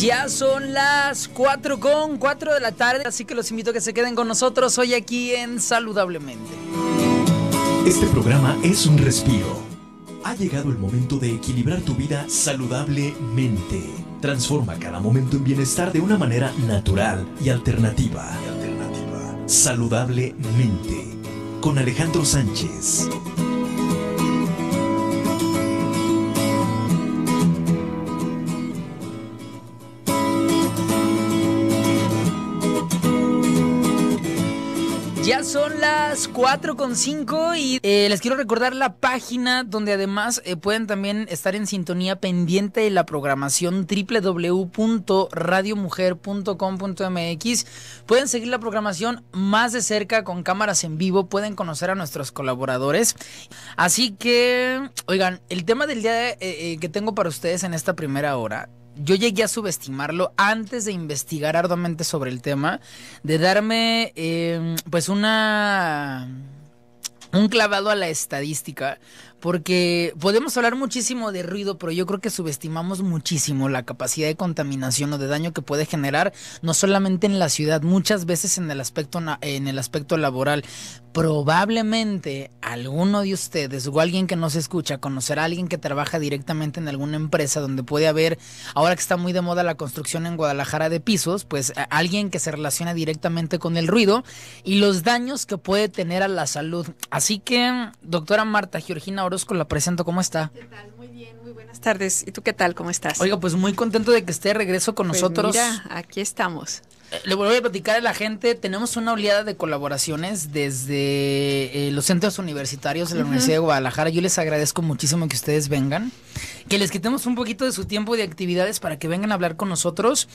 Ya son las 4:04 de la tarde, así que los invito a que se queden con nosotros hoy aquí en Saludablemente. Este programa es un respiro. Ha llegado el momento de equilibrar tu vida saludablemente. Transforma cada momento en bienestar de una manera natural y alternativa. Saludablemente, con Alejandro Sánchez. Ya son las 4:05 y les quiero recordar la página donde además pueden también estar en sintonía pendiente de la programación www.radiomujer.com.mx. Pueden seguir la programación más de cerca con cámaras en vivo, pueden conocer a nuestros colaboradores. Así que, oigan, el tema del día que tengo para ustedes en esta primera hora, yo llegué a subestimarlo antes de investigar arduamente sobre el tema, de darme pues un clavado a la estadística, porque podemos hablar muchísimo de ruido, pero yo creo que subestimamos muchísimo la capacidad de contaminación o de daño que puede generar, no solamente en la ciudad, muchas veces en el aspecto laboral. Probablemente alguno de ustedes o alguien que nos escucha conocerá a alguien que trabaja directamente en alguna empresa donde puede haber, ahora que está muy de moda la construcción en Guadalajara de pisos, pues alguien que se relaciona directamente con el ruido y los daños que puede tener a la salud. Así que, doctora Marta Georgina Orozco, la presento. ¿Cómo está? ¿Qué tal? Muy bien, muy buenas tardes. ¿Y tú qué tal? ¿Cómo estás? Oiga, pues muy contento de que esté de regreso con nosotros. Mira, aquí estamos. Le voy a platicar a la gente, tenemos una oleada de colaboraciones desde los centros universitarios de la Universidad de Guadalajara. Yo les agradezco muchísimo que ustedes vengan, que les quitemos un poquito de su tiempo de actividades para que vengan a hablar con nosotros.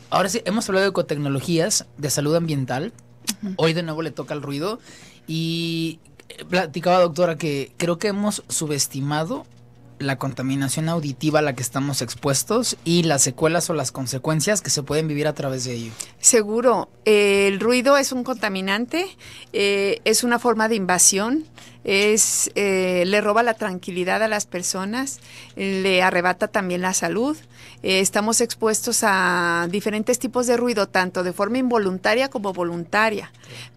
Ahora sí, hemos hablado de ecotecnologías, de salud ambiental. Hoy de nuevo le toca el ruido y platicaba, doctora, que creo que hemos subestimado la contaminación auditiva a la que estamos expuestos y las secuelas o las consecuencias que se pueden vivir a través de ello. Seguro, el ruido es un contaminante, es una forma de invasión, le roba la tranquilidad a las personas, le arrebata también la salud. Estamos expuestos a diferentes tipos de ruido, tanto de forma involuntaria como voluntaria.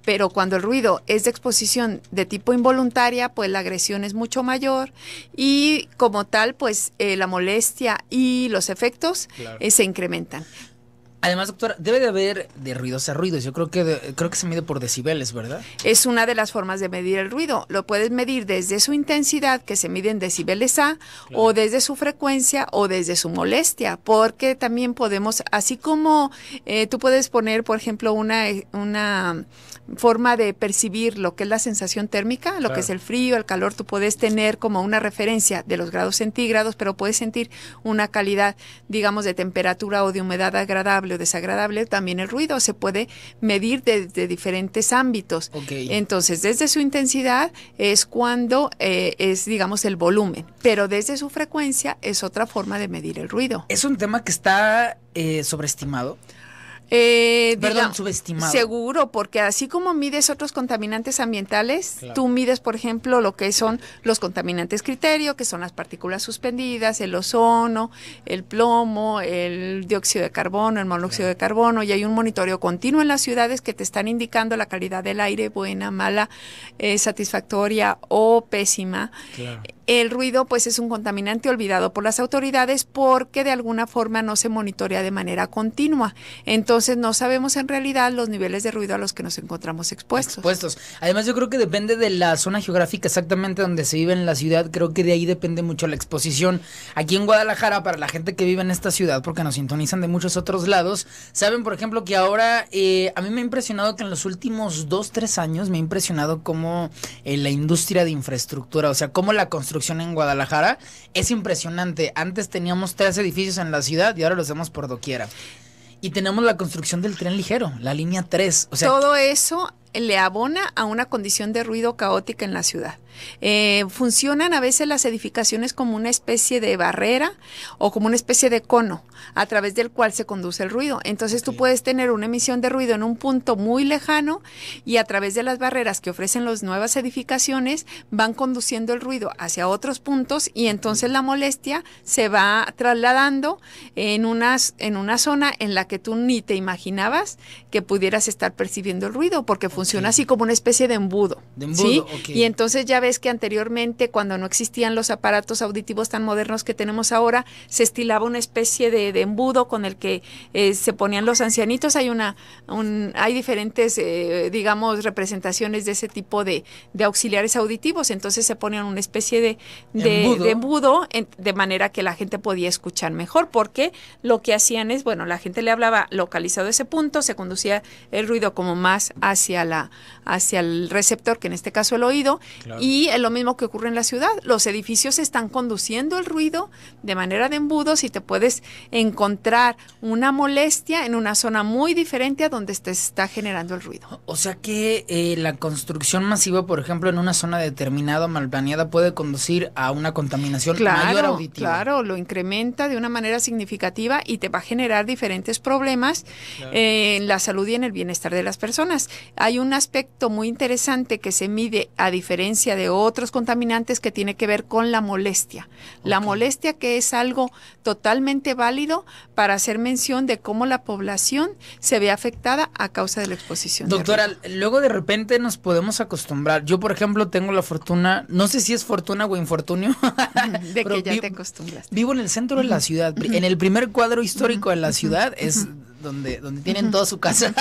Pero cuando el ruido es de exposición de tipo involuntaria, pues la agresión es mucho mayor y como tal, pues la molestia y los efectos se incrementan. Además, doctora, debe de haber de ruidos a ruidos. Yo creo que se mide por decibeles, ¿verdad? Es una de las formas de medir el ruido. Lo puedes medir desde su intensidad, que se mide en decibeles A, o desde su frecuencia o desde su molestia, porque también podemos, así como tú puedes poner, por ejemplo, una forma de percibir lo que es la sensación térmica, lo que es el frío, el calor, tú puedes tener como una referencia de los grados centígrados, pero puedes sentir una calidad, digamos, de temperatura o de humedad agradable o desagradable. También el ruido se puede medir de diferentes ámbitos. Entonces, desde su intensidad es cuando es, digamos, el volumen, pero desde su frecuencia es otra forma de medir el ruido. Es un tema que está sobreestimado. Subestimado. Seguro, porque así como mides otros contaminantes ambientales, tú mides, por ejemplo, lo que son los contaminantes criterio, que son las partículas suspendidas, el ozono, el plomo, el dióxido de carbono, el monóxido de carbono, y hay un monitoreo continuo en las ciudades que te están indicando la calidad del aire, buena, mala, satisfactoria o pésima. El ruido, pues, es un contaminante olvidado por las autoridades porque de alguna forma no se monitorea de manera continua. Entonces, no sabemos en realidad los niveles de ruido a los que nos encontramos expuestos. Además, yo creo que depende de la zona geográfica exactamente donde se vive en la ciudad. Creo que de ahí depende mucho la exposición. Aquí en Guadalajara, para la gente que vive en esta ciudad, porque nos sintonizan de muchos otros lados, saben, por ejemplo, que ahora a mí me ha impresionado que en los últimos 2-3 años me ha impresionado cómo la industria de infraestructura, o sea, cómo la construcción en Guadalajara es impresionante. Antes teníamos 3 edificios en la ciudad y ahora los vemos por doquiera. Y tenemos la construcción del tren ligero, la línea 3. O sea, todo eso le abona a una condición de ruido caótica en la ciudad. Funcionan a veces las edificaciones como una especie de barrera o como una especie de cono a través del cual se conduce el ruido. Entonces tú puedes tener una emisión de ruido en un punto muy lejano y a través de las barreras que ofrecen las nuevas edificaciones van conduciendo el ruido hacia otros puntos y entonces la molestia se va trasladando en una zona en la que tú ni te imaginabas que pudieras estar percibiendo el ruido, porque funciona así como una especie de embudo. ¿Sí? Y entonces ya ves que anteriormente, cuando no existían los aparatos auditivos tan modernos que tenemos ahora, se estilaba una especie de embudo con el que se ponían los ancianitos. Hay diferentes, digamos, representaciones de ese tipo de auxiliares auditivos. Entonces se ponían una especie de embudo de manera que la gente podía escuchar mejor, porque lo que hacían es, bueno, la gente le hablaba localizado ese punto, se conducía el ruido como más hacia el receptor, que en este caso el oído, y es lo mismo que ocurre en la ciudad. Los edificios están conduciendo el ruido de manera de embudos y te puedes encontrar una molestia en una zona muy diferente a donde te está generando el ruido. O sea que la construcción masiva, por ejemplo, en una zona determinada, mal planeada, puede conducir a una contaminación mayor auditiva. Claro, lo incrementa de una manera significativa y te va a generar diferentes problemas en la salud y en el bienestar de las personas. Hay un aspecto muy interesante que se mide a diferencia de otros contaminantes que tiene que ver con la molestia. La molestia, que es algo totalmente válido para hacer mención de cómo la población se ve afectada a causa de la exposición. Doctora, luego de repente nos podemos acostumbrar. Yo, por ejemplo, tengo la fortuna, no sé si es fortuna o infortunio, de que ya te acostumbras. Vivo en el centro de la ciudad. En el primer cuadro histórico de la ciudad es donde tienen toda su casa.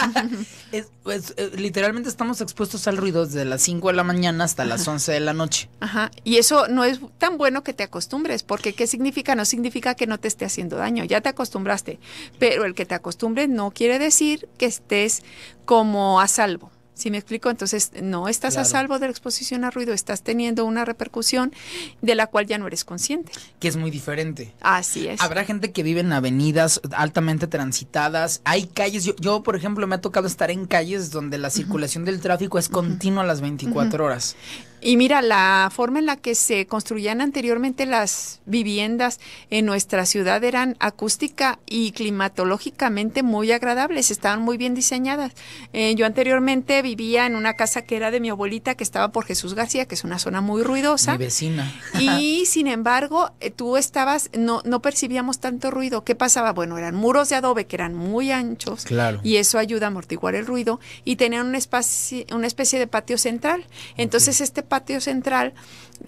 Literalmente estamos expuestos al ruido desde las 5 de la mañana hasta las 11 de la noche. Ajá. Y eso no es tan bueno que te acostumbres, porque ¿qué significa? No significa que no te esté haciendo daño, ya te acostumbraste, pero el que te acostumbres no quiere decir que estés como a salvo. ¿Sí me explico? Entonces no estás a salvo de la exposición a ruido, estás teniendo una repercusión de la cual ya no eres consciente. Que es muy diferente. Así es. Habrá gente que vive en avenidas altamente transitadas, hay calles, yo por ejemplo me ha tocado estar en calles donde la circulación del tráfico es continua a las 24 horas. Y mira, la forma en la que se construían anteriormente las viviendas en nuestra ciudad eran acústica y climatológicamente muy agradables, estaban muy bien diseñadas. Yo anteriormente vivía en una casa que era de mi abuelita, que estaba por Jesús García, que es una zona muy ruidosa. Mi vecina. Y sin embargo, tú estabas, no percibíamos tanto ruido. ¿Qué pasaba? Bueno, eran muros de adobe que eran muy anchos. Claro. Y eso ayuda a amortiguar el ruido. Y tenían una especie de patio central. Entonces, este patio central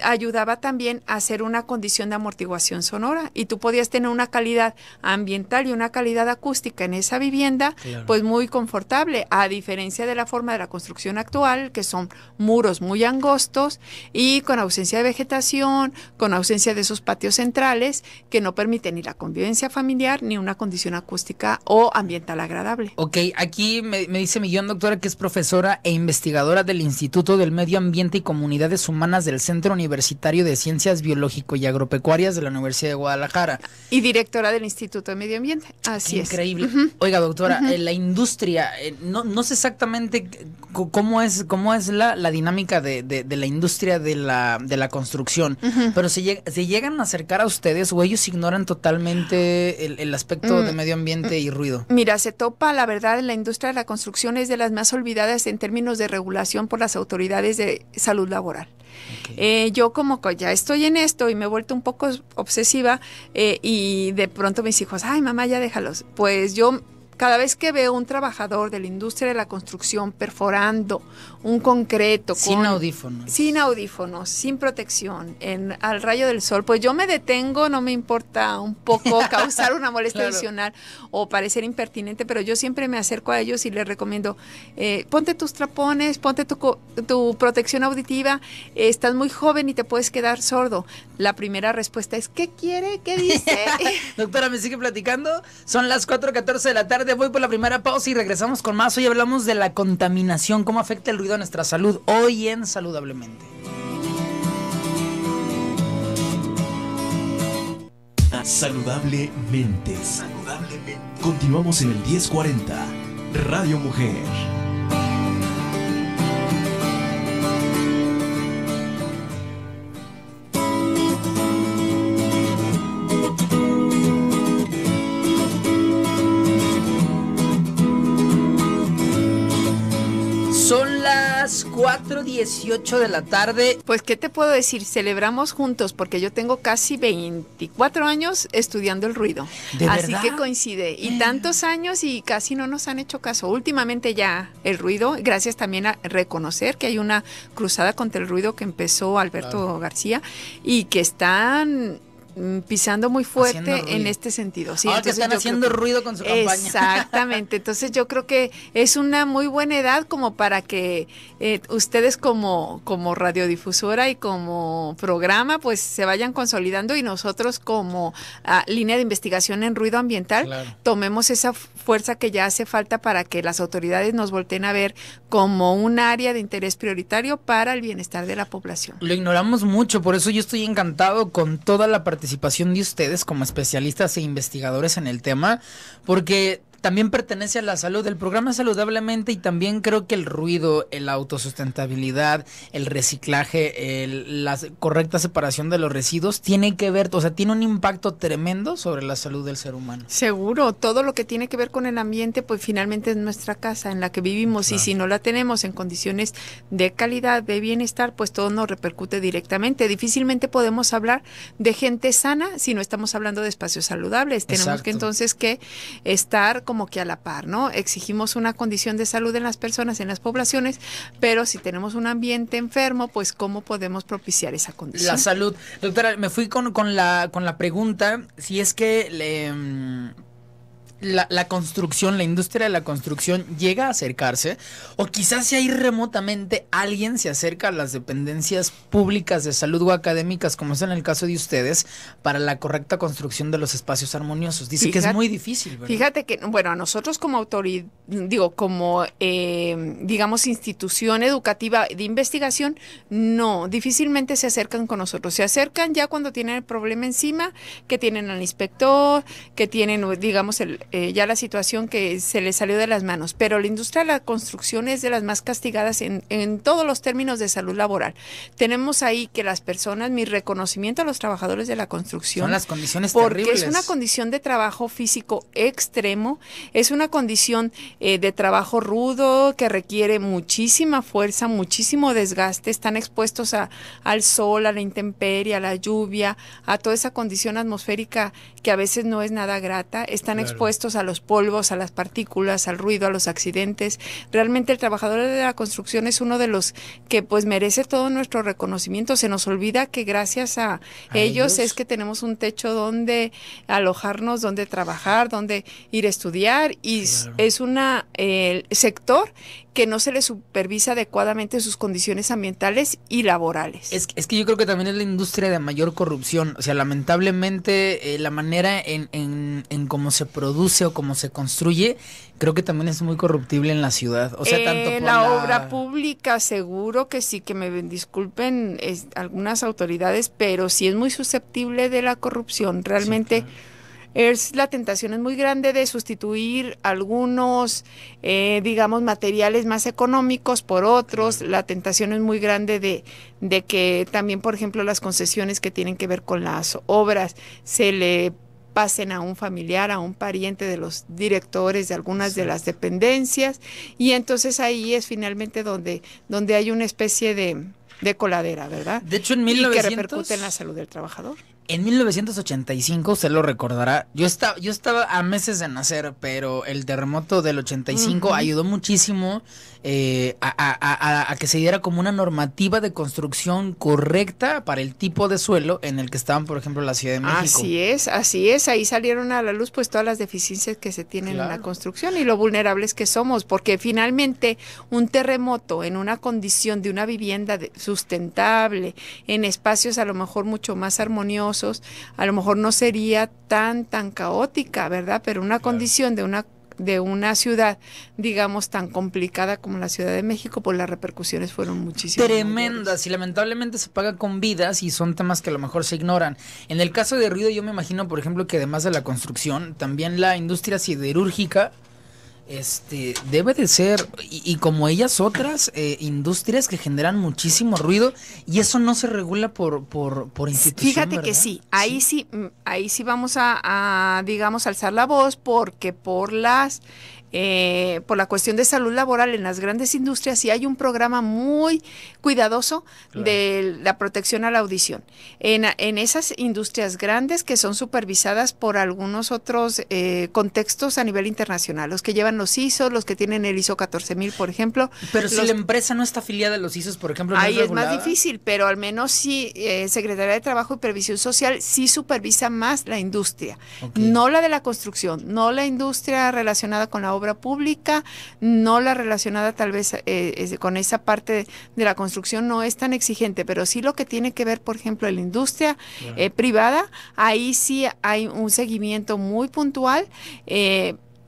ayudaba también a hacer una condición de amortiguación sonora, y tú podías tener una calidad ambiental y una calidad acústica en esa vivienda, pues muy confortable, a diferencia de la forma de la construcción actual, que son muros muy angostos y con ausencia de vegetación, con ausencia de esos patios centrales que no permiten ni la convivencia familiar ni una condición acústica o ambiental agradable. Ok, aquí me dice Millón, doctora, que es profesora e investigadora del Instituto del Medio Ambiente y Comunidades Humanas del Centro Universitario de Ciencias Biológico y Agropecuarias de la Universidad de Guadalajara. Y directora del Instituto de Medio Ambiente. Así es. Increíble. Oiga, doctora, la industria, no sé exactamente cómo es la dinámica de la industria de la construcción, pero se llegan a acercar a ustedes o ellos ignoran totalmente el aspecto de medio ambiente y ruido. Mira, se topa, la verdad, la industria de la construcción es de las más olvidadas en términos de regulación por las autoridades de salud laboral. Okay. Yo como ya estoy en esto y me he vuelto un poco obsesiva y de pronto mis hijos, ay mamá, ya déjalos. Pues yo cada vez que veo un trabajador de la industria de la construcción perforando un concreto sin audífonos, sin protección, al rayo del sol, pues yo me detengo, no me importa un poco causar una molestia adicional o parecer impertinente, pero yo siempre me acerco a ellos y les recomiendo, ponte tus trapones, ponte tu protección auditiva, estás muy joven y te puedes quedar sordo. La primera respuesta es, ¿qué quiere? ¿Qué dice? Doctora, ¿me sigue platicando? Son las 4:14 de la tarde. Voy por la primera pausa y regresamos con más. Hoy hablamos de la contaminación, cómo afecta el ruido a nuestra salud, hoy en Saludablemente. Saludablemente. Continuamos en el 1040, Radio Mujer. 4:18 de la tarde. Pues, ¿qué te puedo decir? Celebramos juntos, porque yo tengo casi 24 años estudiando el ruido. ¿De Así verdad? que coincide. Y tantos años y casi no nos han hecho caso. Últimamente ya el ruido, gracias también a reconocer que hay una cruzada contra el ruido que empezó Alberto García y que están pisando muy fuerte en este sentido. Sí, que están haciendo ruido con su campaña. Exactamente. Entonces yo creo que es una muy buena edad como para que ustedes como radiodifusora y como programa pues se vayan consolidando y nosotros como línea de investigación en ruido ambiental tomemos esa fuerza que ya hace falta para que las autoridades nos volteen a ver como un área de interés prioritario para el bienestar de la población. Lo ignoramos mucho, por eso yo estoy encantado con toda la participación de ustedes como especialistas e investigadores en el tema, porque también pertenece a la salud del programa Saludablemente y también creo que el ruido, la autosustentabilidad, el reciclaje, la correcta separación de los residuos tiene que ver, o sea, tiene un impacto tremendo sobre la salud del ser humano. Seguro, todo lo que tiene que ver con el ambiente, pues finalmente es nuestra casa en la que vivimos y si no la tenemos en condiciones de calidad, de bienestar, pues todo nos repercute directamente. Difícilmente podemos hablar de gente sana si no estamos hablando de espacios saludables. Tenemos que entonces que estar como que a la par, ¿no? Exigimos una condición de salud en las personas, en las poblaciones, pero si tenemos un ambiente enfermo, pues ¿cómo podemos propiciar esa condición? La salud. Doctora, me fui con la pregunta, si es que la construcción, la industria de la construcción llega a acercarse, o quizás si ahí remotamente alguien se acerca a las dependencias públicas de salud o académicas, como es en el caso de ustedes, para la correcta construcción de los espacios armoniosos. Dice que es muy difícil, ¿verdad? Fíjate que, bueno, a nosotros como autoridad, digamos, institución educativa de investigación, no, difícilmente se acercan con nosotros. Se acercan ya cuando tienen el problema encima, que tienen al inspector, que tienen, digamos, ya la situación que se les salió de las manos, pero la industria de la construcción es de las más castigadas en todos los términos de salud laboral. Tenemos ahí que las personas, mi reconocimiento a los trabajadores de la construcción. Son las condiciones porque terribles. Es una condición de trabajo físico extremo, es una condición de trabajo rudo que requiere muchísima fuerza, muchísimo desgaste, están expuestos al sol, a la intemperie, a la lluvia, a toda esa condición atmosférica que a veces no es nada grata, están expuestos a los polvos, a las partículas, al ruido, a los accidentes. Realmente el trabajador de la construcción es uno de los que pues merece todo nuestro reconocimiento. Se nos olvida que gracias a ellos es que tenemos un techo donde alojarnos, donde trabajar, donde ir a estudiar y es una sector que no se le supervisa adecuadamente sus condiciones ambientales y laborales. Es que yo creo que también es la industria de mayor corrupción. O sea, lamentablemente la manera en cómo se produce o cómo se construye, creo que también es muy corruptible en la ciudad. O sea, tanto por la obra pública, seguro que sí, que me disculpen algunas autoridades, pero sí es muy susceptible de la corrupción. Realmente la tentación es muy grande de sustituir algunos, digamos, materiales más económicos por otros. La tentación es muy grande de que también, por ejemplo, las concesiones que tienen que ver con las obras se le pasen a un familiar, a un pariente de los directores de algunas de las dependencias, y entonces ahí es finalmente donde hay una especie de coladera, ¿verdad? De hecho, y que repercute en la salud del trabajador. En 1985, usted lo recordará, yo estaba a meses de nacer, pero el terremoto del 85 ayudó muchísimo a que se diera como una normativa de construcción correcta para el tipo de suelo en el que estaban, por ejemplo, la Ciudad de México. Así es, ahí salieron a la luz pues todas las deficiencias que se tienen en la construcción y lo vulnerables que somos, porque finalmente un terremoto en una condición de una vivienda sustentable, en espacios a lo mejor mucho más armoniosos, a lo mejor no sería tan caótica, ¿verdad? Pero una condición de una ciudad, digamos, tan complicada como la Ciudad de México, pues las repercusiones fueron muchísimas. Tremendas, y lamentablemente se paga con vidas y son temas que a lo mejor se ignoran. En el caso de ruido, yo me imagino, por ejemplo, que además de la construcción, también la industria siderúrgica debe de ser, y como ellas otras industrias que generan muchísimo ruido, y eso no se regula por institución. Fíjate, ¿verdad? Que sí, ahí sí vamos a digamos alzar la voz, porque por las por la cuestión de salud laboral en las grandes industrias, sí hay un programa muy cuidadoso de la protección a la audición. En esas industrias grandes que son supervisadas por algunos otros contextos a nivel internacional, los que llevan los ISO, los que tienen el ISO 14000, por ejemplo. Pero si la empresa no está afiliada a los ISOs, por ejemplo, ¿no ahí es es más difícil, pero al menos sí, Secretaría de Trabajo y Previsión Social sí supervisa más la industria, no la de la construcción, no la industria relacionada con la obra pública, no la relacionada tal vez con esa parte de la construcción, no es tan exigente, pero sí lo que tiene que ver, por ejemplo, en la industria privada, ahí sí hay un seguimiento muy puntual,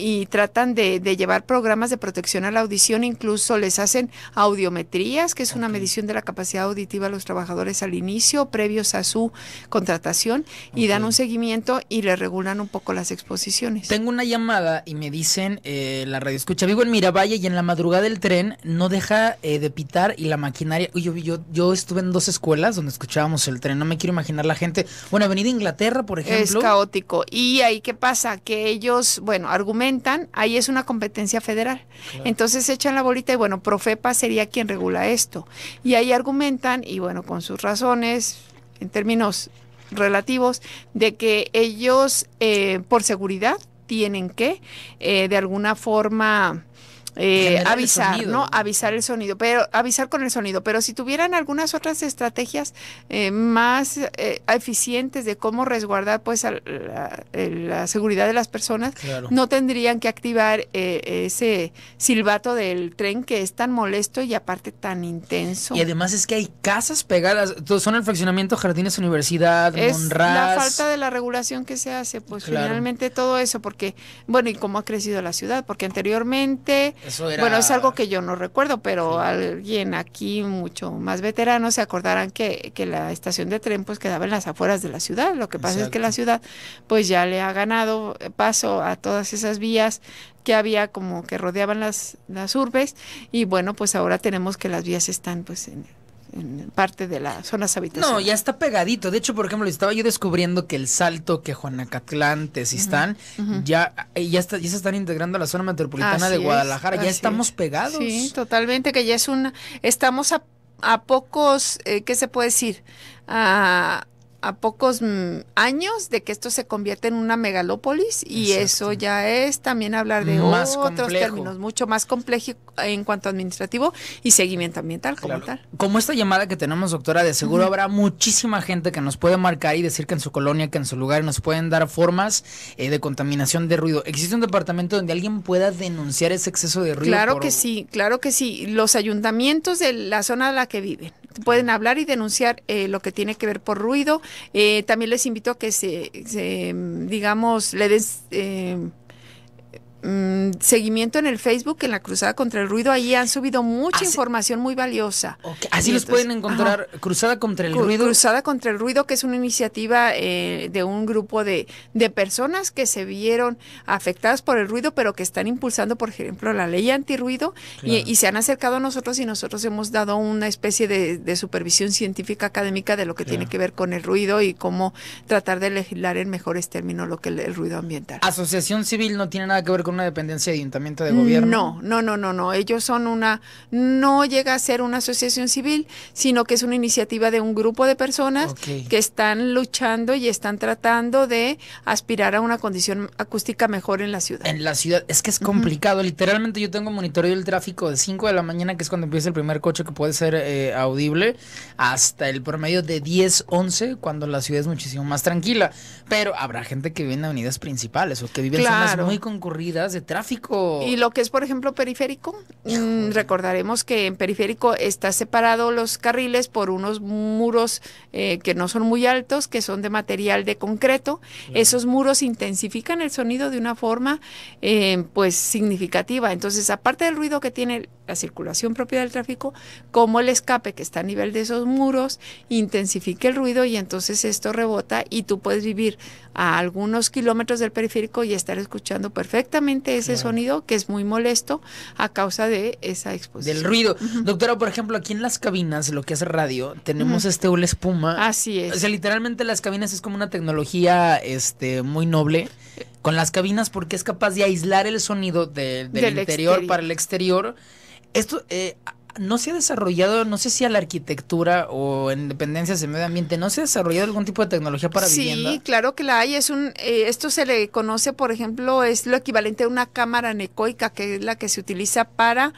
y tratan de llevar programas de protección a la audición, incluso les hacen audiometrías, que es una medición de la capacidad auditiva de los trabajadores al inicio, previos a su contratación, y dan un seguimiento y les regulan un poco las exposiciones. Tengo una llamada y me dicen, la radio escucha, vivo en Miravalle y en la madrugada del tren no deja de pitar y la maquinaria, yo estuve en 2 escuelas donde escuchábamos el tren, no me quiero imaginar la gente, bueno, Avenida Inglaterra, por ejemplo. Es caótico, y ahí ¿qué pasa? Que ellos, argumentan, ahí es una competencia federal. Entonces echan la bolita y Profepa sería quien regula esto. Y ahí argumentan, y con sus razones, en términos relativos, de que ellos, por seguridad, tienen que, de alguna forma, avisar, ¿no? Avisar el sonido, pero avisar con el sonido. Pero si tuvieran algunas otras estrategias más eficientes de cómo resguardar pues la seguridad de las personas, no tendrían que activar ese silbato del tren que es tan molesto y aparte tan intenso. Y además es que hay casas pegadas, son el fraccionamiento Jardines Universidad, es Monraz. La falta de la regulación que se hace, pues finalmente todo eso, porque y cómo ha crecido la ciudad, porque anteriormente es algo que yo no recuerdo, pero alguien aquí mucho más veterano se acordarán que la estación de tren pues quedaba en las afueras de la ciudad. Lo que pasa es que la ciudad pues ya le ha ganado paso a todas esas vías que había como que rodeaban las urbes, y pues ahora tenemos que las vías están pues en parte de las zonas habitacionales. No, ya está pegadito. De hecho, por ejemplo, estaba yo descubriendo que El Salto, que Juanacatlán, Tezistán, ya se están integrando a la zona metropolitana de Guadalajara. Ya estamos pegados. Sí, totalmente, que ya es estamos a pocos, ¿qué se puede decir? A pocos años de que esto se convierte en una megalópolis, y eso ya es también hablar de más otros complejo. términos, mucho más complejo en cuanto a administrativo y seguimiento ambiental como tal. Como esta llamada que tenemos, doctora, de seguro habrá muchísima gente que nos puede marcar y decir que en su colonia, que en su lugar nos pueden dar formas de contaminación de ruido. ¿Existe un departamento donde alguien pueda denunciar ese exceso de ruido? Claro que sí. Los ayuntamientos de la zona a la que viven pueden hablar y denunciar lo que tiene que ver por ruido. También les invito a que le den seguimiento en el Facebook, en la Cruzada contra el Ruido. Ahí han subido mucha información muy valiosa. Así los pueden encontrar. Cruzada contra el Ruido. Cruzada contra el Ruido, que es una iniciativa de un grupo de personas que se vieron afectadas por el ruido, pero que están impulsando, por ejemplo, la ley antirruido, y se han acercado a nosotros, y nosotros hemos dado una especie de supervisión científica académica de lo que tiene que ver con el ruido y cómo tratar de legislar en mejores términos lo que es el ruido ambiental. Asociación civil no tiene nada que ver con una dependencia de ayuntamiento de gobierno. No. Ellos son no llega a ser una asociación civil, sino que es una iniciativa de un grupo de personas que están luchando y están tratando de aspirar a una condición acústica mejor en la ciudad. En la ciudad, es que es complicado. Literalmente yo tengo monitoreo del tráfico de 5 de la mañana, que es cuando empieza el primer coche que puede ser audible, hasta el promedio de 10, 11, cuando la ciudad es muchísimo más tranquila. Pero habrá gente que vive en avenidas principales o que vive en zonas muy concurridas de tráfico. Y lo que es, por ejemplo, periférico, recordaremos que en periférico está separado los carriles por unos muros que no son muy altos, que son de material de concreto. Esos muros intensifican el sonido de una forma pues significativa. Entonces, aparte del ruido que tiene la circulación propia del tráfico, como el escape que está a nivel de esos muros intensifica el ruido, y entonces esto rebota y tú puedes vivir a algunos kilómetros del periférico y estar escuchando perfectamente justamente ese sonido que es muy molesto a causa de esa exposición. Del ruido. Doctora, por ejemplo, aquí en las cabinas, lo que es radio, tenemos hule espuma. Así es. O sea, literalmente las cabinas es como una tecnología muy noble con las cabinas porque es capaz de aislar el sonido del interior exterior para el exterior. Esto no se ha desarrollado, no sé si a la arquitectura o en dependencias de medio ambiente, ¿no se ha desarrollado algún tipo de tecnología para vivienda? Sí, claro que la hay. Esto se le conoce, por ejemplo, es lo equivalente a una cámara anecoica, que es la que se utiliza para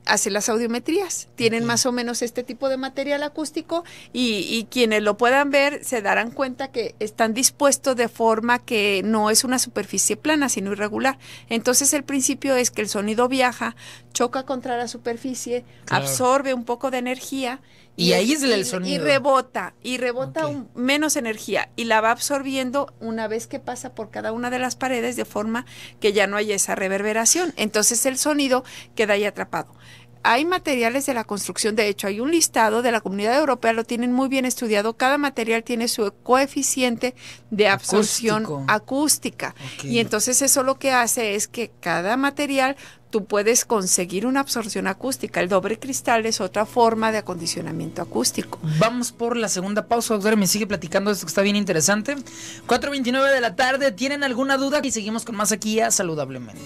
hacer las audiometrías. Tienen más o menos este tipo de material acústico y quienes lo puedan ver se darán cuenta que están dispuestos de forma que no es una superficie plana, sino irregular. Entonces el principio es que el sonido viaja, choca contra la superficie, absorbe un poco de energía y ahí es el sonido. Y rebota menos energía y la va absorbiendo una vez que pasa por cada una de las paredes de forma que ya no haya esa reverberación. Entonces el sonido queda ahí atrapado. Hay materiales de la construcción, de hecho hay un listado de la Comunidad Europea, lo tienen muy bien estudiado, cada material tiene su coeficiente de absorción acústica. Y entonces eso lo que hace es que cada material tú puedes conseguir una absorción acústica. El doble cristal es otra forma de acondicionamiento acústico. Vamos por la segunda pausa, doctora, me sigue platicando esto que está bien interesante. 4:29 de la tarde, ¿tienen alguna duda? Y seguimos con más aquí a Saludablemente.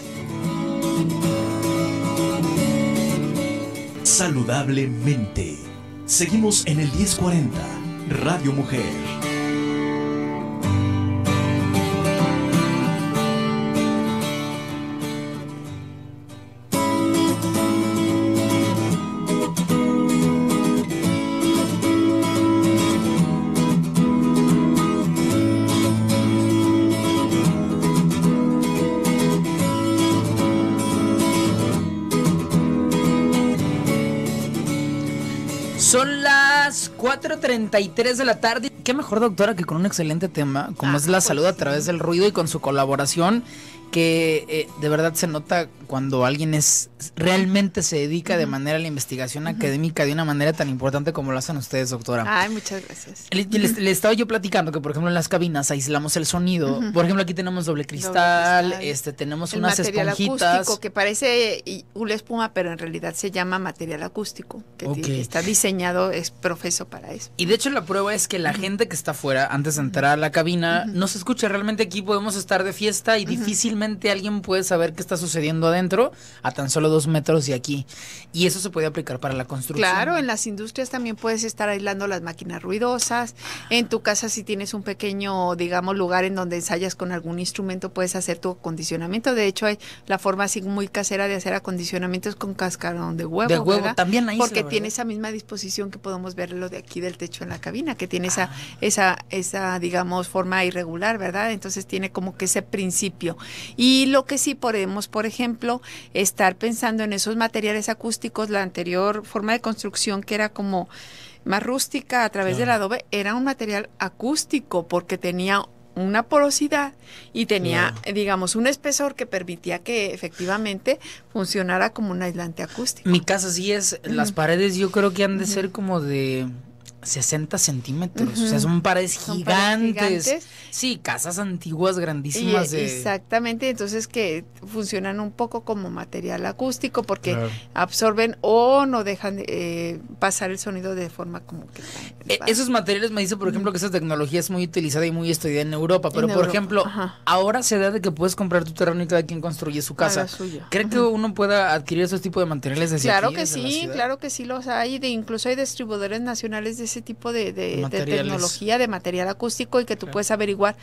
Saludablemente. Seguimos en el 1040, Radio Mujer. Son las 4:33 de la tarde. Qué mejor, doctora, que con un excelente tema, como es la salud a través del ruido y con su colaboración, que de verdad se nota cuando alguien realmente se dedica de manera a la investigación académica de una manera tan importante como lo hacen ustedes, doctora. Ay, muchas gracias. Le estaba yo platicando que, por ejemplo, en las cabinas aislamos el sonido. Por ejemplo, aquí tenemos doble cristal, tenemos unas material esponjitas. Acústico, que parece una espuma, pero en realidad se llama material acústico, que está diseñado, es profeso para eso. Y de hecho la prueba es que la gente que está afuera, antes de entrar a la cabina, no se escucha. Realmente aquí podemos estar de fiesta y difícilmente alguien puede saber qué está sucediendo adentro a tan solo 2 metros de aquí. Y eso se puede aplicar para la construcción. Claro, en las industrias también puedes estar aislando las máquinas ruidosas. En tu casa, si tienes un pequeño, digamos, lugar en donde ensayas con algún instrumento, puedes hacer tu acondicionamiento. De hecho, hay la forma así muy casera de hacer acondicionamientos con cascarón de huevo. De huevo, ¿verdad? también ahí. Porque tiene esa misma disposición que podemos ver lo de aquí del techo en la cabina, que tiene esa, digamos, forma irregular, ¿verdad? Entonces tiene como que ese principio. Y lo que sí podemos, por ejemplo, estar pensando en esos materiales acústicos. La anterior forma de construcción, que era como más rústica a través del adobe, era un material acústico porque tenía una porosidad y tenía, digamos, un espesor que permitía que efectivamente funcionara como un aislante acústico. Mi casa sí es, las paredes yo creo que han de ser como de 60 centímetros, o sea, son paredes gigantes. Sí, casas antiguas grandísimas. Exactamente, entonces que funcionan un poco como material acústico porque absorben o no dejan pasar el sonido de forma como que... esos materiales, me dice, por ejemplo, que esa tecnología es muy utilizada y muy estudiada en Europa, pero por ejemplo, ahora se da de que puedes comprar tu terreno y cada quien construye su casa. ¿Cree que uno pueda adquirir esos tipos de materiales desde aquí? Claro que sí los hay, incluso hay distribuidores nacionales de ese tipo de tecnología, de material acústico, y que tú puedes averiguar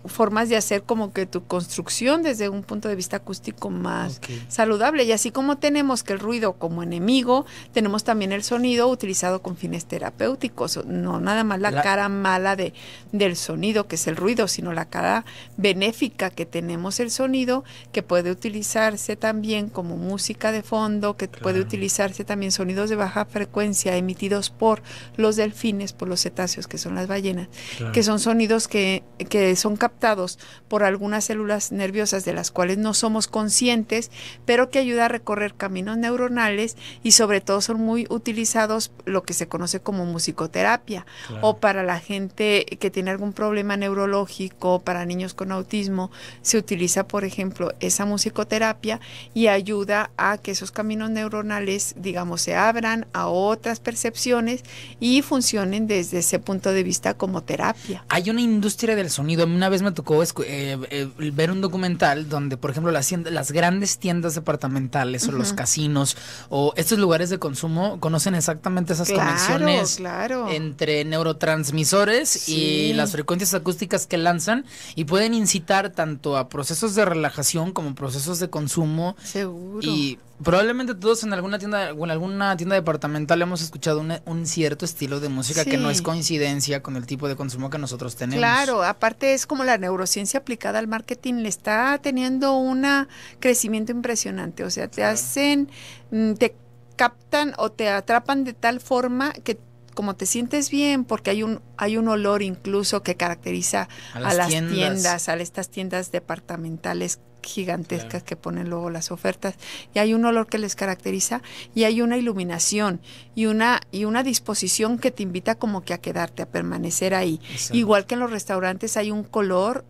formas de hacer como que tu construcción desde un punto de vista acústico más saludable. Y así como tenemos que el ruido como enemigo, tenemos también el sonido utilizado con fines terapéuticos. No nada más la cara mala del sonido, que es el ruido, sino la cara benéfica que tenemos el sonido, que puede utilizarse también como música de fondo, que puede utilizarse también sonidos de baja frecuencia emitidos por los delfines, por los cetáceos, que son las ballenas, Claro. que son sonidos que son captados por algunas células nerviosas de las cuales no somos conscientes, pero que ayuda a recorrer caminos neuronales y sobre todo son muy utilizados lo que se conoce como musicoterapia, Claro. o para la gente que tiene algún problema neurológico, para niños con autismo, se utiliza, por ejemplo, esa musicoterapia y ayuda a que esos caminos neuronales, digamos, se abran a otras percepciones y funcionen desde ese punto de vista como terapia. Hay una industria del sonido. A mí una vez me tocó ver un documental donde, por ejemplo, las grandes tiendas departamentales o los casinos o estos lugares de consumo conocen exactamente esas conexiones entre neurotransmisores Sí. y las frecuencias acústicas que lanzan y pueden incitar tanto a procesos de relajación como procesos de consumo. Seguro. Y probablemente todos en alguna tienda o en alguna tienda departamental hemos escuchado un cierto estilo de música que no es Sí. coincidencia con el tipo de consumo que nosotros tenemos. Claro, aparte es como la neurociencia aplicada al marketing, le está teniendo un crecimiento impresionante, o sea, te hacen, te captan o te atrapan de tal forma que como te sientes bien, porque hay un olor incluso que caracteriza A a las tiendas. tiendas, a estas tiendas departamentales gigantescas que ponen luego las ofertas, y hay un olor que les caracteriza y hay una iluminación y una disposición que te invita como que a quedarte, a permanecer ahí. Exacto. Igual que en los restaurantes hay un color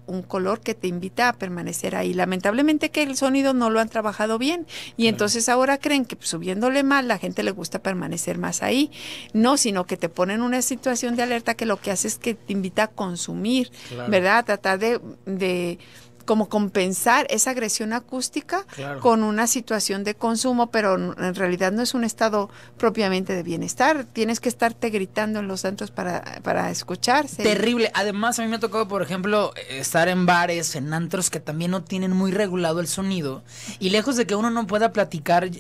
que te invita a permanecer ahí. Lamentablemente que el sonido no lo han trabajado bien y entonces ahora creen que subiéndole más la gente le gusta permanecer más ahí. No, sino que te ponen una situación de alerta que lo que hace es que te invita a consumir, Claro. ¿verdad? A tratar de como compensar esa agresión acústica Claro. con una situación de consumo, pero en realidad no es un estado propiamente de bienestar. Tienes que estarte gritando en los antros para escucharse. Terrible. Además, a mí me ha tocado, por ejemplo, estar en bares, en antros que también no tienen muy regulado el sonido. Y lejos de que uno no pueda platicar,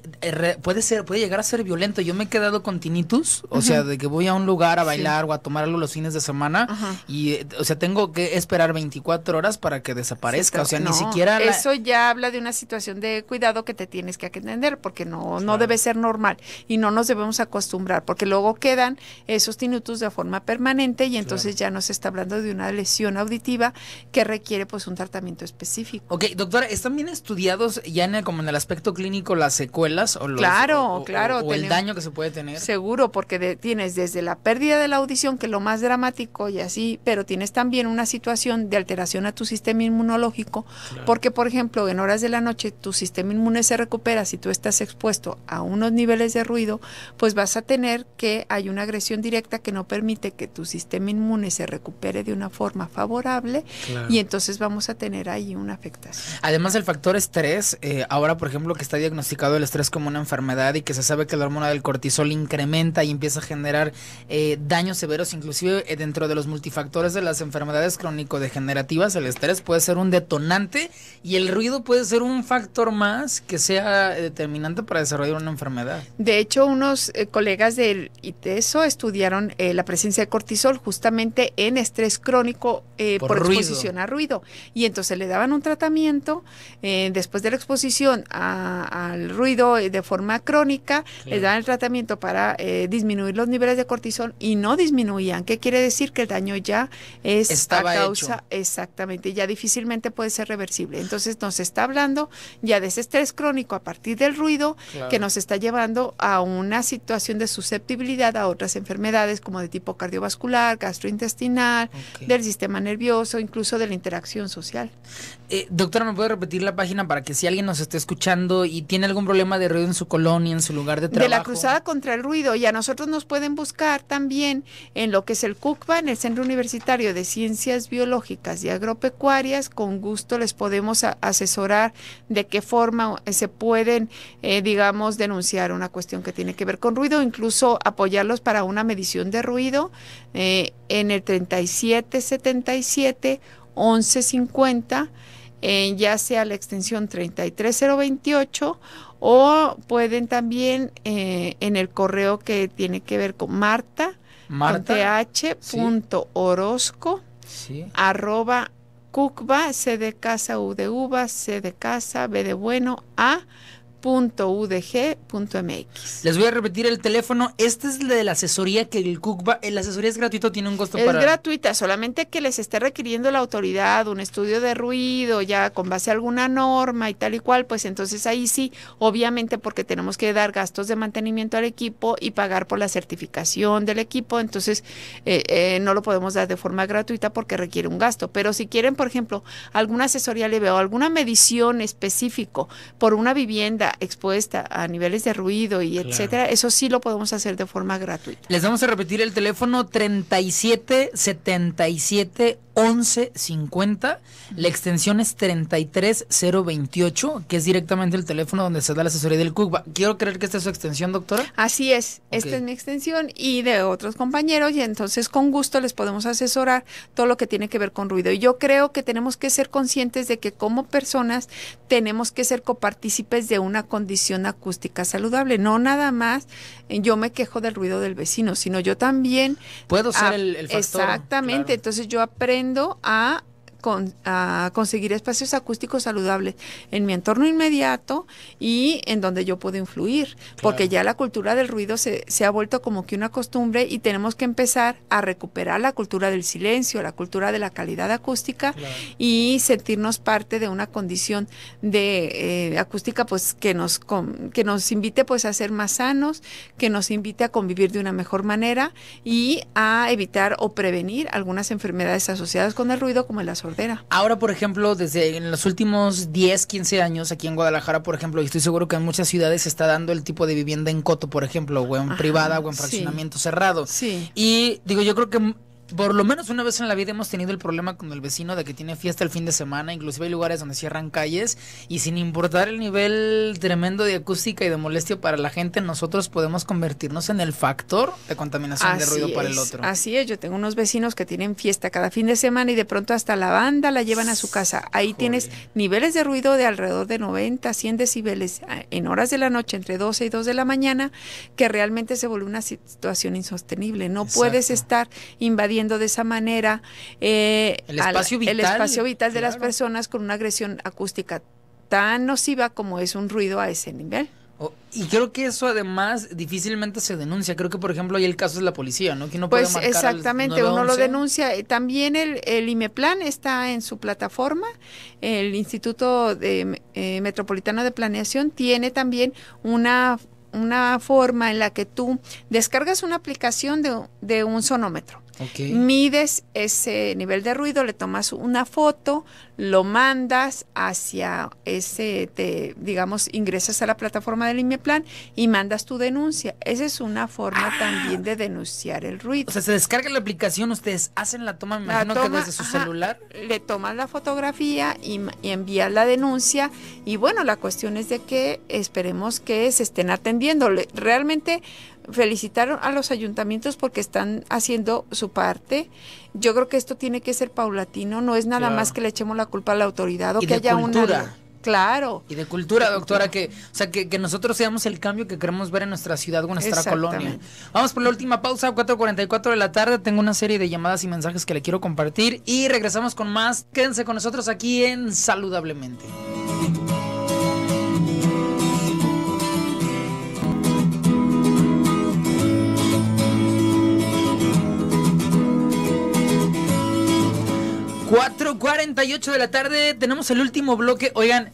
puede llegar a ser violento. Yo me he quedado con tinnitus, o sea, de que voy a un lugar a bailar o a tomar algo los fines de semana y, o sea, tengo que esperar 24 horas para que desaparezca. O sea, No, ni siquiera eso ya habla de una situación de cuidado que te tienes que atender, porque no debe ser normal y no nos debemos acostumbrar, porque luego quedan esos tinnitus de forma permanente y entonces ya nos está hablando de una lesión auditiva que requiere pues un tratamiento específico. Ok, doctora, ¿están bien estudiados ya como en el aspecto clínico las secuelas o Claro, o el daño que se puede tener? Seguro, porque tienes desde la pérdida de la audición, que es lo más dramático y así, pero tienes también una situación de alteración a tu sistema inmunológico, porque por ejemplo en horas de la noche tu sistema inmune se recupera. Si tú estás expuesto a unos niveles de ruido, pues vas a tener que hay una agresión directa que no permite que tu sistema inmune se recupere de una forma favorable y entonces vamos a tener ahí una afectación. Además el factor estrés, ahora por ejemplo que está diagnosticado el estrés como una enfermedad y que se sabe que la hormona del cortisol incrementa y empieza a generar daños severos, inclusive dentro de los multifactores de las enfermedades crónico-degenerativas, el estrés puede ser un detonante y el ruido puede ser un factor más que sea determinante para desarrollar una enfermedad. De hecho, unos colegas del ITESO estudiaron la presencia de cortisol justamente en estrés crónico por exposición a ruido. Y entonces le daban un tratamiento después de la exposición al ruido de forma crónica, les daban el tratamiento para disminuir los niveles de cortisol y no disminuían. ¿Qué quiere decir? Que el daño ya estaba a causa, hecho. Exactamente, ya difícilmente puede ser reversible. Entonces nos está hablando ya de ese estrés crónico a partir del ruido que nos está llevando a una situación de susceptibilidad a otras enfermedades como de tipo cardiovascular, gastrointestinal, del sistema nervioso, incluso de la interacción social. Doctora, ¿me puede repetir la página para que si alguien nos está escuchando y tiene algún problema de ruido en su colonia, en su lugar de trabajo? De la Cruzada contra el Ruido, y a nosotros nos pueden buscar también en lo que es el CUCBA, en el Centro Universitario de Ciencias Biológicas y Agropecuarias. Con gusto les podemos asesorar de qué forma se pueden, digamos, denunciar una cuestión que tiene que ver con ruido, incluso apoyarlos para una medición de ruido en el 3777 1150, ya sea la extensión 33028, o pueden también en el correo que tiene que ver con Marta con th.orozco @ CUCBA, C de casa, U de uva, C de casa, B de bueno, .udg.mx. Les voy a repetir el teléfono. Este es el de la asesoría que el CUCBA, la asesoría es gratuito, tiene un costo Es para... gratuita, solamente que les esté requiriendo la autoridad un estudio de ruido ya con base a alguna norma y tal y cual, pues entonces ahí sí, obviamente porque tenemos que dar gastos de mantenimiento al equipo y pagar por la certificación del equipo, entonces no lo podemos dar de forma gratuita porque requiere un gasto, pero si quieren, por ejemplo, alguna asesoría leve o alguna medición específico por una vivienda expuesta a niveles de ruido y etcétera, eso sí lo podemos hacer de forma gratuita. Les vamos a repetir el teléfono 37 77 11 50, la extensión es 33028, que es directamente el teléfono donde se da la asesoría del CUCBA. Quiero creer que esta es su extensión, doctora. Así es, esta es mi extensión y de otros compañeros, y entonces con gusto les podemos asesorar todo lo que tiene que ver con ruido. Y yo creo que tenemos que ser conscientes de que como personas tenemos que ser copartícipes de una condición acústica saludable, no nada más yo me quejo del ruido del vecino, sino yo también puedo ser el factor. Exactamente, claro. Entonces yo aprendo a conseguir espacios acústicos saludables en mi entorno inmediato y en donde yo puedo influir, porque ya la cultura del ruido se ha vuelto como que una costumbre y tenemos que empezar a recuperar la cultura del silencio, la cultura de la calidad acústica y sentirnos parte de una condición de acústica pues que nos invite pues a ser más sanos, que nos invite a convivir de una mejor manera y a evitar o prevenir algunas enfermedades asociadas con el ruido como la sordera. Ahora, por ejemplo, desde en los últimos 10, 15 años, aquí en Guadalajara, por ejemplo, y estoy seguro que en muchas ciudades se está dando el tipo de vivienda en coto, por ejemplo, o en privada o en fraccionamiento cerrado. Sí. Y digo, yo creo que por lo menos una vez en la vida hemos tenido el problema con el vecino de que tiene fiesta el fin de semana, inclusive hay lugares donde cierran calles y sin importar el nivel tremendo de acústica y de molestia para la gente, nosotros podemos convertirnos en el factor de contaminación de ruido para el otro. Así es, yo tengo unos vecinos que tienen fiesta cada fin de semana y de pronto hasta la banda la llevan a su casa. Ahí tienes niveles de ruido de alrededor de 90, 100 decibeles en horas de la noche, entre 12 y 2 de la mañana, que realmente se vuelve una situación insostenible. No puedes estar invadiendo de esa manera el espacio vital de las personas con una agresión acústica tan nociva como es un ruido a ese nivel. Y creo que eso además difícilmente se denuncia. Creo que, por ejemplo, ahí el caso es la policía, ¿no? Que uno puede marcar exactamente, uno lo denuncia. También el IMEPLAN está en su plataforma. El Instituto Metropolitano de Planeación tiene también una forma en la que tú descargas una aplicación de un sonómetro. Mides ese nivel de ruido, le tomas una foto, lo mandas hacia digamos, ingresas a la plataforma del IMEPLAN y mandas tu denuncia. Esa es una forma también de denunciar el ruido. O sea, se descarga la aplicación, ustedes hacen la toma, me imagino que desde su celular. Le tomas la fotografía y envías la denuncia y bueno, la cuestión es de que esperemos que se estén atendiendo. Realmente felicitar a los ayuntamientos porque están haciendo su parte. Yo creo que esto tiene que ser paulatino, no es nada más que le echemos la culpa a la autoridad o que haya una... Claro. Y de cultura, doctora, que nosotros seamos el cambio que queremos ver en nuestra ciudad o en nuestra colonia. Vamos por la última pausa, 4:44 de la tarde. Tengo una serie de llamadas y mensajes que le quiero compartir y regresamos con más. Quédense con nosotros aquí en Saludablemente. ...4:48 de la tarde... ...tenemos el último bloque... ...oigan...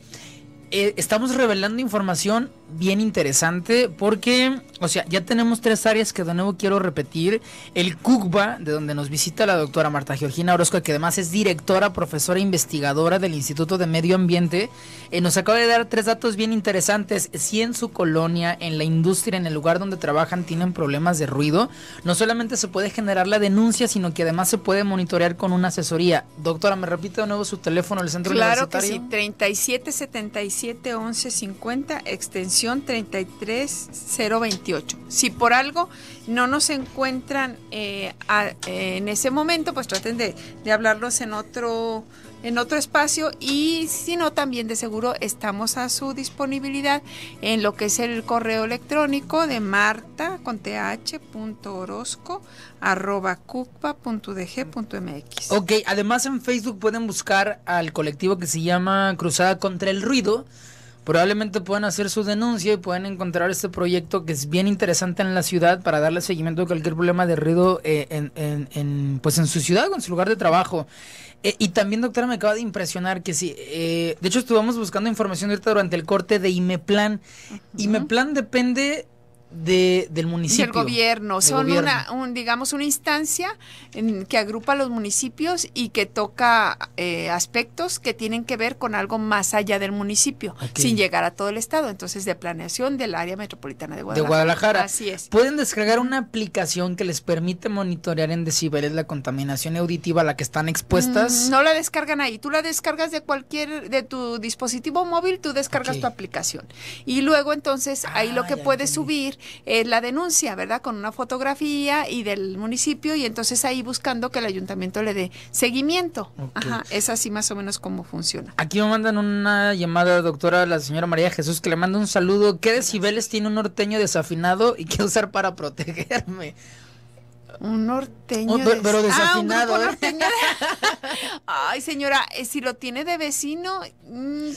estamos revelando información bien interesante porque, o sea, ya tenemos 3 áreas que de nuevo quiero repetir. El CUCBA, de donde nos visita la doctora Marta Georgina Orozco, que además es directora, profesora e investigadora del Instituto de Medio Ambiente, nos acaba de dar 3 datos bien interesantes. Si en su colonia, en la industria, en el lugar donde trabajan, tienen problemas de ruido, no solamente se puede generar la denuncia, sino que además se puede monitorear con una asesoría. Doctora, ¿me repite de nuevo su teléfono del centro universitario? Claro que sí, 3777-1150, extensión 33028. Si por algo no nos encuentran en ese momento, pues traten de hablarnos en otro espacio y si no, también de seguro estamos a su disponibilidad en lo que es el correo electrónico de marta.orozco@cucba.udg.mx. Ok, además en Facebook pueden buscar al colectivo que se llama Cruzada contra el Ruido, probablemente puedan hacer su denuncia y pueden encontrar este proyecto que es bien interesante en la ciudad para darle seguimiento a cualquier problema de ruido pues en su ciudad o en su lugar de trabajo. Y también, doctora, me acaba de impresionar que sí, de hecho estuvimos buscando información ahorita durante el corte de IMEPLAN. IMEPLAN depende del municipio. Del gobierno. Son gobierno. Digamos, una instancia que agrupa a los municipios y que toca aspectos que tienen que ver con algo más allá del municipio, sin llegar a todo el estado. Entonces, de planeación del área metropolitana de Guadalajara. Así es. Pueden descargar una aplicación que les permite monitorear en decibeles la contaminación auditiva a la que están expuestas. No la descargan ahí. Tú la descargas de tu dispositivo móvil, tú descargas tu aplicación. Y luego, entonces, ahí lo que puedes subir es la denuncia, ¿verdad? Con una fotografía y del municipio, y entonces ahí buscando que el ayuntamiento le dé seguimiento. Ajá, es así más o menos como funciona. Aquí me mandan una llamada, doctora, la señora María Jesús, que le manda un saludo. ¿Qué decibeles tiene un norteño desafinado y qué usar para protegerme? Un norteño pero desafinado. Un norteño Ay, señora, si lo tiene de vecino,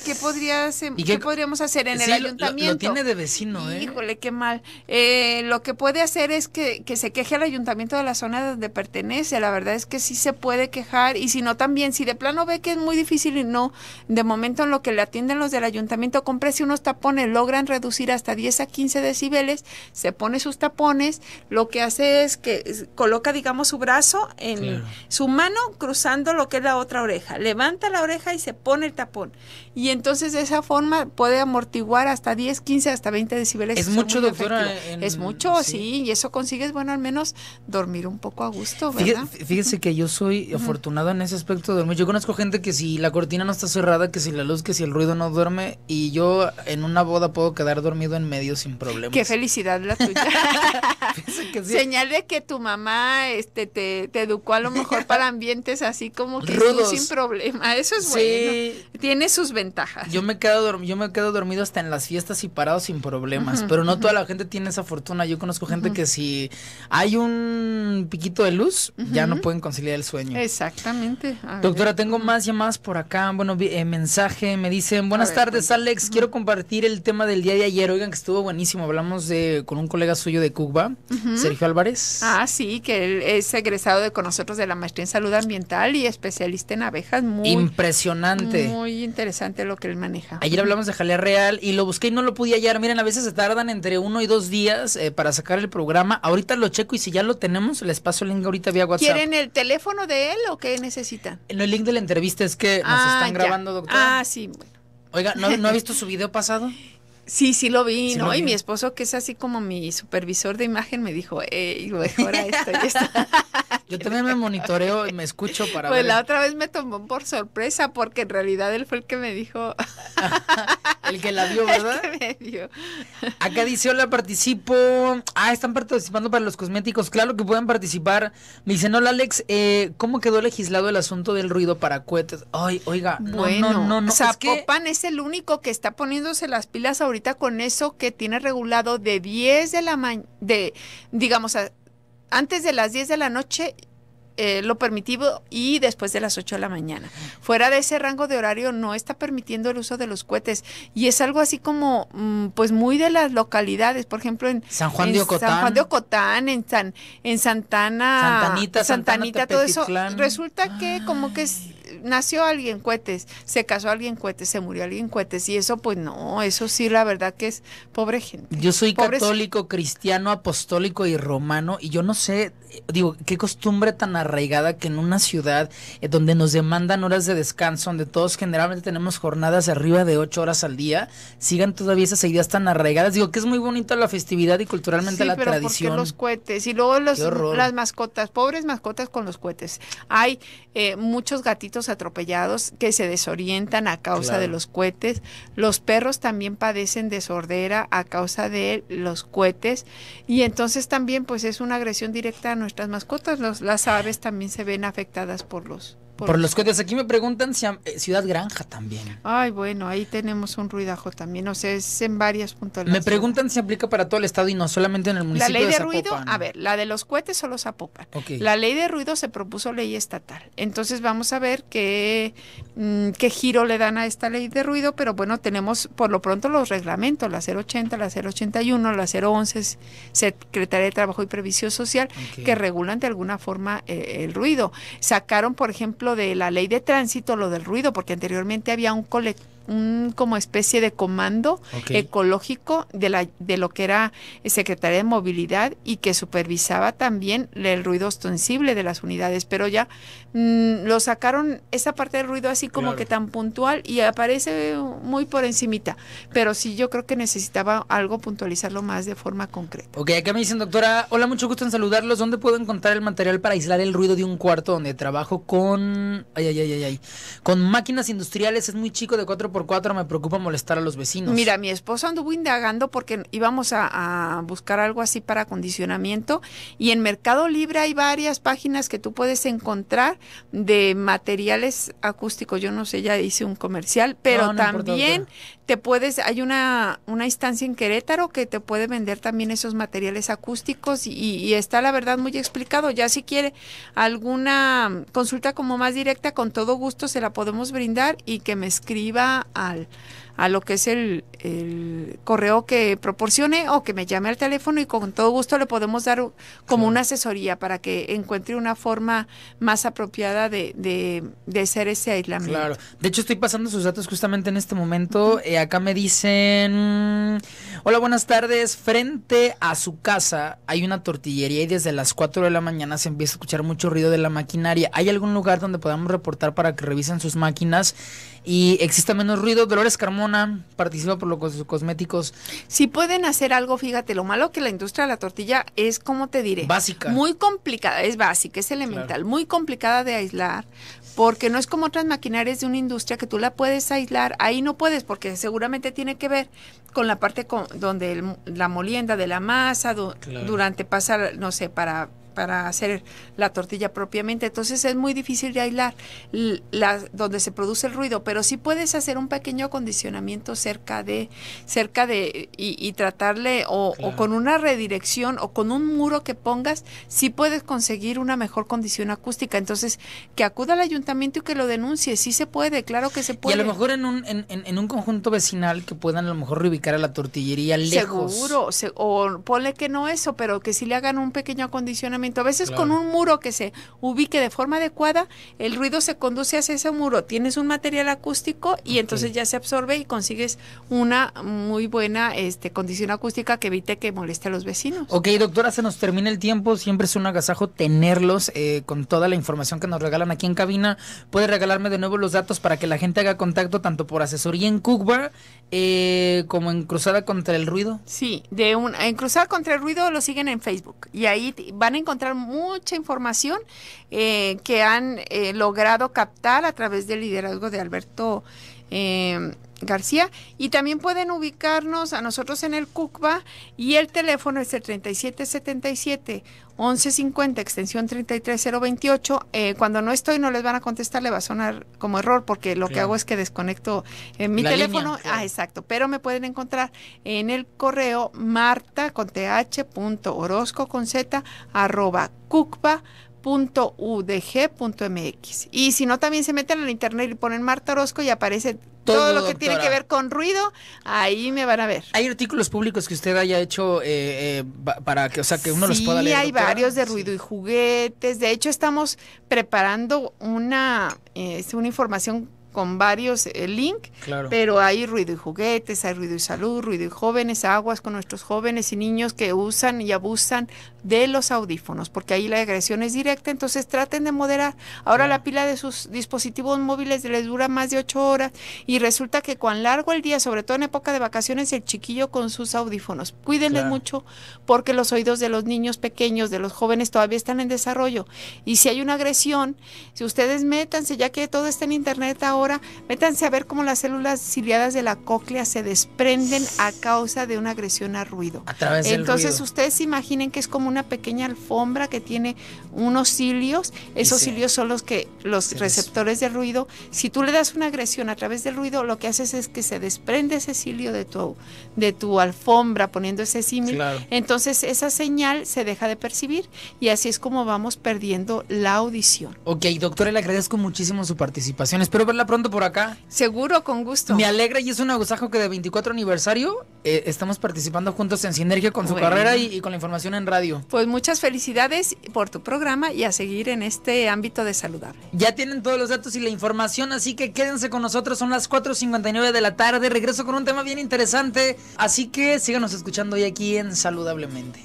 ¿qué podríamos hacer en el ayuntamiento? Lo tiene de vecino, Híjole, qué mal. Lo que puede hacer es que se queje al ayuntamiento de la zona donde pertenece. La verdad es que sí se puede quejar, y si no también, si de plano ve que es muy difícil y no, de momento en lo que le atienden los del ayuntamiento, cómprese unos tapones, logran reducir hasta 10 a 15 decibeles, se pone sus tapones, lo que hace es que coloca, digamos, su brazo en su mano cruzando lo que es la otra oreja, levanta la oreja y se pone el tapón, y entonces de esa forma puede amortiguar hasta 10, 15, hasta 20 decibeles. Es mucho, doctora. Es mucho, sí, y eso consigues, bueno, al menos dormir un poco a gusto, ¿verdad? Fíjese que yo soy afortunado en ese aspecto de dormir. Yo conozco gente que si la cortina no está cerrada, que si la luz, que si el ruido no duerme, y yo en una boda puedo quedar dormido en medio sin problemas. Qué felicidad la tuya. Que sí. Señal de que tu mamá te educó a lo mejor para ambientes así como que rudos, sin problema. Eso es bueno. Tiene sus ventajas. Yo me quedo dormido hasta en las fiestas y parado sin problemas, pero no toda la gente tiene esa fortuna. Yo conozco gente que si hay un piquito de luz, ya no pueden conciliar el sueño. Exactamente. Doctora, tengo más llamadas por acá. Bueno, mensaje, me dicen, buenas tardes, Alex, quiero compartir el tema del día de ayer. Oigan, que estuvo buenísimo. Hablamos con un colega suyo de Cuba, Sergio Álvarez. Ah, sí, que él es egresado con nosotros de la maestría en salud ambiental y especialista en abejas. Impresionante. Muy interesante lo que él maneja. Ayer hablamos de jalea real y lo busqué y no lo pude hallar. Miren, a veces se tardan entre 1 y 2 días para sacar el programa. Ahorita lo checo y si ya lo tenemos, les paso el link ahorita vía WhatsApp. ¿Quieren el teléfono de él o qué necesitan? El link de la entrevista es que nos están grabando, doctora. Ah, sí, bueno. Oiga, ¿no ha visto su video pasado? Sí lo vi, sí, ¿no? Y mi esposo, que es así como mi supervisor de imagen, me dijo, mejora esto y esto. Yo también me monitoreo y me escucho para ver. Pues la otra vez me tomó por sorpresa, porque en realidad él fue el que me dijo. El que la vio, ¿verdad? El que me vio. Acá dice, hola, participo. Están participando para los cosméticos. Claro que pueden participar. Me dicen, hola, Alex, ¿cómo quedó legislado el asunto del ruido para cohetes? Ay, oiga, bueno, no. Zapopan es el único que está poniéndose las pilas ahorita con eso, que tiene regulado de 10 de la mañana, digamos, antes de las 10 de la noche, lo permitido, y después de las 8 de la mañana. Fuera de ese rango de horario no está permitiendo el uso de los cohetes, y es algo así como pues muy de las localidades. Por ejemplo, en San Juan de Ocotán, en Santanita, todo eso. Resulta que como que nació alguien cohetes, se casó alguien cohetes, se murió alguien cohetes, y eso pues no, eso sí, la verdad que es pobre gente. Yo soy católico, cristiano, apostólico y romano, y yo no sé, digo, qué costumbre tan arraigada que en una ciudad donde nos demandan horas de descanso, donde todos generalmente tenemos jornadas de arriba de 8 horas al día, sigan todavía esas ideas tan arraigadas. Digo que es muy bonita la festividad y culturalmente la tradición. Sí, pero ¿por qué los cohetes? Y luego las mascotas, pobres mascotas con los cohetes. Hay muchos gatitos atropellados que se desorientan a causa de los cohetes. Los perros también padecen de sordera a causa de los cohetes, y entonces también pues es una agresión directa a nuestras mascotas. Las aves también se ven afectadas por los cohetes. Aquí me preguntan si Ciudad Granja también. Ay, bueno, ahí tenemos un ruidajo también, o sea, es en varios puntos. Me preguntan si aplica para todo el estado y no solamente en el municipio de Zapopan. La ley de ruido, a ver, la de los cohetes solo Zapopan. Okay. La ley de ruido se propuso ley estatal. Entonces vamos a ver ver qué giro le dan a esta ley de ruido, pero bueno, tenemos por lo pronto los reglamentos, la 080, la 081, la 011, Secretaría de Trabajo y Previsión Social, que regulan de alguna forma el ruido. Sacaron, por ejemplo, de la ley de tránsito lo del ruido, porque anteriormente había un como especie de comando ecológico de lo que era Secretaría de Movilidad y que supervisaba también el ruido ostensible de las unidades, pero ya lo sacaron esa parte del ruido así como que tan puntual y aparece muy por encimita, pero sí yo creo que necesitaba algo puntualizarlo más de forma concreta. Ok, acá me dicen, doctora, hola, mucho gusto en saludarlos. ¿Dónde puedo encontrar el material para aislar el ruido de un cuarto donde trabajo con con máquinas industriales? Es muy chico, de 4x4, me preocupa molestar a los vecinos. Mira, mi esposo anduvo indagando porque íbamos a buscar algo así para acondicionamiento, y en Mercado Libre hay varias páginas que tú puedes encontrar de materiales acústicos. Yo no sé, ya hice un comercial, pero también hay una instancia en Querétaro que te puede vender también esos materiales acústicos y está la verdad muy explicado. Ya si quiere alguna consulta como más directa, con todo gusto se la podemos brindar, y que me escriba a lo que es el correo que proporcione, o que me llame al teléfono, y con todo gusto le podemos dar como una asesoría para que encuentre una forma más apropiada de hacer ese aislamiento. Claro, de hecho estoy pasando sus datos justamente en este momento. Acá me dicen, hola, buenas tardes, frente a su casa hay una tortillería y desde las 4 de la mañana se empieza a escuchar mucho ruido de la maquinaria. ¿Hay algún lugar donde podamos reportar para que revisen sus máquinas y exista menos ruido? Dolores Carmona participa por los cosméticos. Si pueden hacer algo, fíjate, lo malo que la industria de la tortilla es, ¿cómo te diré? Básica. Muy complicada, es básica, es elemental, muy complicada de aislar, porque no es como otras maquinarias de una industria que tú la puedes aislar. Ahí no puedes, porque seguramente tiene que ver con la parte donde la molienda de la masa, durante pasar, no sé, para hacer la tortilla propiamente. Entonces es muy difícil de aislar donde se produce el ruido, pero sí puedes hacer un pequeño acondicionamiento cerca de y tratarle o con una redirección o con un muro que pongas, sí puedes conseguir una mejor condición acústica. Entonces, que acuda al ayuntamiento y que lo denuncie. Sí se puede, claro que se puede. Y a lo mejor en un conjunto vecinal que puedan a lo mejor reubicar a la tortillería lejos. Seguro, o ponle que no eso, pero que sí le hagan un pequeño acondicionamiento. A veces con un muro que se ubique de forma adecuada, el ruido se conduce hacia ese muro. Tienes un material acústico y entonces ya se absorbe y consigues una muy buena condición acústica que evite que moleste a los vecinos. Ok, doctora, se nos termina el tiempo. Siempre es un agasajo tenerlos con toda la información que nos regalan aquí en cabina. Puede regalarme de nuevo los datos para que la gente haga contacto tanto por asesoría en CUCBA como en Cruzada contra el Ruido. Sí, en Cruzada contra el Ruido lo siguen en Facebook y ahí van a encontrar mucha información que han logrado captar a través del liderazgo de Alberto García, y también pueden ubicarnos a nosotros en el CUCBA, y el teléfono es el 3777-1150, extensión 33028. Cuando no estoy no les van a contestar, le va a sonar como error, porque lo que hago es que desconecto mi teléfono. Línea, exacto, pero me pueden encontrar en el correo marta.cucba@cucba.udg.mx. Y si no, también se meten en internet y ponen Marta Orozco y aparece todo lo que tiene que ver con ruido. Ahí me van a ver. ¿Hay artículos públicos que usted haya hecho para que, que uno los pueda leer? Sí, hay varios de ruido y juguetes. De hecho, estamos preparando una información con varios links, pero hay ruido y juguetes, hay ruido y salud, ruido y jóvenes, aguas con nuestros jóvenes y niños que usan y abusan de los audífonos, porque ahí la agresión es directa. Entonces traten de moderar. Ahora la pila de sus dispositivos móviles les dura más de 8 horas y resulta que cuán largo el día, sobre todo en época de vacaciones, el chiquillo con sus audífonos. Cuídenles mucho, porque los oídos de los niños pequeños, de los jóvenes, todavía están en desarrollo, y si hay una agresión, si ustedes métanse, ya que todo está en internet ahora, ahora, métanse a ver cómo las células ciliadas de la cóclea se desprenden a causa de una agresión al ruido. A través del Entonces ruido. ustedes imaginen que es como una pequeña alfombra que tiene unos cilios. Esos cilios son los receptores del ruido. Si tú le das una agresión a través del ruido, lo que haces es que se desprende ese cilio de tu alfombra, poniendo ese símil. Claro. Entonces esa señal se deja de percibir y así es como vamos perdiendo la audición. Ok, doctora, le agradezco muchísimo su participación. Espero verla pronto por acá. Seguro, con gusto. Me alegra y es un agasajo que de 24 aniversario estamos participando juntos en sinergia con su Bueno. carrera y con la información en radio. Pues muchas felicidades por tu programa y a seguir en este ámbito de saludable. Ya tienen todos los datos y la información, así que quédense con nosotros. Son las 4:59 de la tarde. Regreso con un tema bien interesante. Así que síganos escuchando hoy aquí en Saludablemente.